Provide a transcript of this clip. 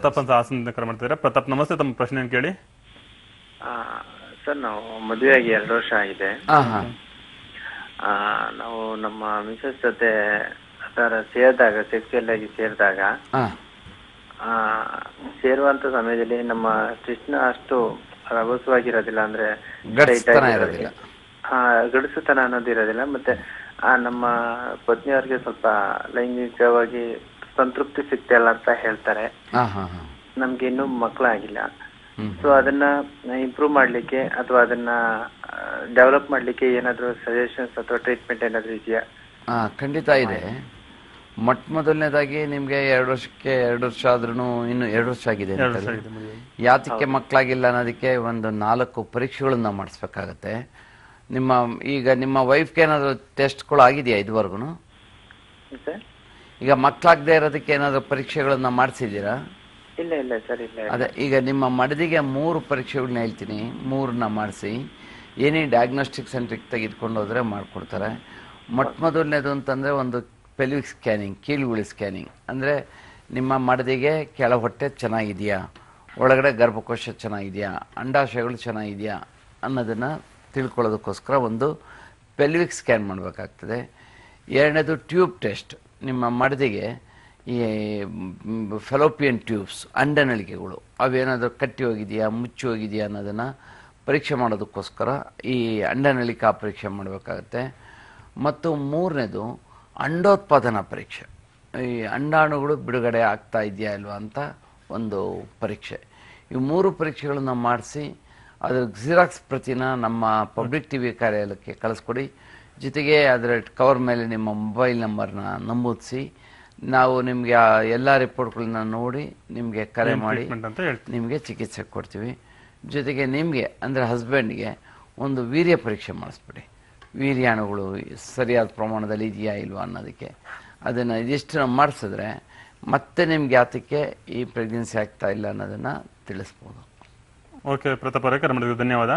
ಪ್ರತಾಪ್ ಅಂತ ಹಾಸನದಿಂದ ಕರೆ ಮಾಡ್ತಿದ್ದಾರೆ. ಪ್ರತಾಪ್ ನಮಸ್ತೆ, ತಮ್ಮ ಪ್ರಶ್ನೆ ಕೇಳಿ. ಸರ್, ನಾವು ಮದುವೆಯಾಗಿ 2 ವರ್ಷ ಆಗಿದೆ. ನಾವು ನಮ್ಮ ಮಿಸಸ್ ಜೊತೆ ಸೇರಿದಾಗ, ಸೆಕ್ಸುಯಲ್ ಆಗಿ ಸೇರಿದಾಗ, ಸೇರುವಂತ ಸಮಯದಲ್ಲಿ ನಮ್ಮ ಕೃಷ್ಣ ಅಷ್ಟು ರಭಸವಾಗಿರೋದಿಲ್ಲ, ಅಂದ್ರೆ ಗಡಿಸುತನ ಅನ್ನೋದು ಇರೋದಿಲ್ಲ. ಮತ್ತೆ ನಮ್ಮ ಪತ್ನಿಯವ್ರಿಗೆ ಸ್ವಲ್ಪ ಲೈಂಗಿಕವಾಗಿ ಸಂತೃಪ್ತಿ ಸಿಗ್ತಿಲ್ಲ ಅಂತ ಹೇಳ್ತಾರೆ. ನಮ್ಗೆ ಇನ್ನೂ ಮಕ್ಕಳಾಗಿಲ್ಲ. ಸೊ ಅದನ್ನ ಇಂಪ್ರೂವ್ ಮಾಡ್ಲಿಕ್ಕೆ ಅಥವಾ ಅದನ್ನ ಡೆವಲಪ್ ಮಾಡ್ಲಿಕ್ಕೆ ಏನಾದ್ರು ಸಜೆಷನ್ಸ್ ಅಥವಾ ಟ್ರೀಟ್ಮೆಂಟ್ ಏನಾದ್ರು ಇದೆಯಾ? ಖಂಡಿತ ಇದೆ. ಮೊದಲನೇದಾಗಿ ನಿಮ್ಗೆ 2 ವರ್ಷ ಆದ್ರೂ ಇನ್ನು 2 ವರ್ಷ ಆಗಿದೆ, ಯಾತಕ್ಕೆ ಮಕ್ಕಳಾಗಿಲ್ಲ ಅನ್ನೋದಕ್ಕೆ ಒಂದು 4 ಪರೀಕ್ಷೆಗಳನ್ನ ಮಾಡಿಸ್ಬೇಕಾಗತ್ತೆ. ಈಗ ನಿಮ್ಮ ವೈಫ್ಗೆ ಏನಾದ್ರು ಟೆಸ್ಟ್ಗಳು ಆಗಿದೆಯಾ ಇದುವರೆಗೂ? ಈಗ ಮಕ್ಕಳಾಗದೆ ಇರೋದಕ್ಕೆ ಏನಾದ್ರು ಪರೀಕ್ಷೆಗಳನ್ನ ಮಾಡಿಸಿದ್ದೀರಾ? ಇಲ್ಲ ಇಲ್ಲ ಸರ್, ಇಲ್ಲ. ಅದೇ, ಈಗ ನಿಮ್ಮ ಮಡದಿಗೆ 3 ಪರೀಕ್ಷೆಗಳನ್ನ ಹೇಳ್ತೀನಿ, 3ನ್ನ ಮಾಡಿಸಿ ಏನೇ ಡಯಾಗ್ನೋಸ್ಟಿಕ್ ಸೆಂಟ್ರಿಗೆ ತೆಗೆದುಕೊಂಡು ಹೋದ್ರೆ ಮಾಡಿಕೊಡ್ತಾರೆ. ಮೊದಲನೇದು ಅಂತಂದರೆ ಒಂದು ಪೆಲ್ವಿಕ್ ಸ್ಕ್ಯಾನಿಂಗ್, ಕೀಳುಗುಳಿ ಸ್ಕ್ಯಾನಿಂಗ್. ಅಂದರೆ ನಿಮ್ಮ ಮಡದಿಗೆ ಕೆಳ ಹೊಟ್ಟೆ ಚೆನ್ನಾಗಿದೆಯಾ, ಒಳಗಡೆ ಗರ್ಭಕೋಶ ಚೆನ್ನಾಗಿದೆಯಾ, ಅಂಡಾಶಯಗಳು ಚೆನ್ನಾಗಿದೆಯಾ ಅನ್ನೋದನ್ನು ತಿಳ್ಕೊಳ್ಳೋದಕ್ಕೋಸ್ಕರ ಒಂದು ಪೆಲ್ವಿಕ್ ಸ್ಕ್ಯಾನ್ ಮಾಡಬೇಕಾಗ್ತದೆ. 2ನೇದು ಟ್ಯೂಬ್ ಟೆಸ್ಟ್. ನಿಮ್ಮ ಮಡದಿಗೆ ಈ ಫೆಲೋಪಿಯನ್ ಟ್ಯೂಬ್ಸ್, ಅಂಡನಳಿಕೆಗಳು ಅವೇನಾದರೂ ಕಟ್ಟಿ ಹೋಗಿದೆಯಾ, ಮುಚ್ಚಿ ಹೋಗಿದೆಯಾ ಅನ್ನೋದನ್ನು ಪರೀಕ್ಷೆ ಮಾಡೋದಕ್ಕೋಸ್ಕರ ಈ ಅಂಡನಳಿಕಾ ಪರೀಕ್ಷೆ ಮಾಡಬೇಕಾಗತ್ತೆ. ಮತ್ತು 3ನೇದು ಅಂಡೋತ್ಪಾದನಾ ಪರೀಕ್ಷೆ. ಈ ಅಂಡಾಣುಗಳು ಬಿಡುಗಡೆ ಆಗ್ತಾ ಇದೆಯಾ ಇಲ್ವಾ ಅಂತ ಒಂದು ಪರೀಕ್ಷೆ. ಈ 3 ಪರೀಕ್ಷೆಗಳನ್ನು ಮಾಡಿಸಿ ಅದರ ಜಿರಾಕ್ಸ್ ಪ್ರತಿನ ನಮ್ಮ ಪಬ್ಲಿಕ್ ಟಿವಿ ಕಾರ್ಯಾಲಯಕ್ಕೆ ಕಳಿಸ್ಕೊಡಿ. ಜೊತೆಗೆ ಅದರ ಕವರ್ ಮೇಲೆ ನಿಮ್ಮ ಮೊಬೈಲ್ ನಂಬರ್ನ ನಮೂದಿಸಿ ನಾವು ನಿಮಗೆ ಎಲ್ಲ ರಿಪೋರ್ಟ್ಗಳನ್ನ ನೋಡಿ ನಿಮಗೆ ಕರೆ ಮಾಡಿ ನಿಮಗೆ ಚಿಕಿತ್ಸೆ ಕೊಡ್ತೀವಿ. ಜೊತೆಗೆ ನಿಮಗೆ ಅಂದರೆ ಹಸ್ಬೆಂಡ್ಗೆ ಒಂದು ವೀರ್ಯ ಪರೀಕ್ಷೆ ಮಾಡಿಸ್ಬಿಡಿ. ವೀರ್ಯಾಣುಗಳು ಸರಿಯಾದ ಪ್ರಮಾಣದಲ್ಲಿ ಇದೆಯಾ ಇಲ್ವಾ ಅನ್ನೋದಕ್ಕೆ ಅದನ್ನು ಇದಿಷ್ಟು ಮಾಡಿಸಿದ್ರೆ ಮತ್ತೆ ನಿಮ್ಗೆ ಯಾತಕ್ಕೆ ಈ ಪ್ರೆಗ್ನೆನ್ಸಿ ಆಗ್ತಾ ಇಲ್ಲ ಅನ್ನೋದನ್ನು ತಿಳಿಸ್ಬೋದು. ಓಕೆ ಪ್ರತಾಪ್ ಅವರೇ, ಕರೆ ಮಾಡಿದ್ದಕ್ಕೆ ಧನ್ಯವಾದ.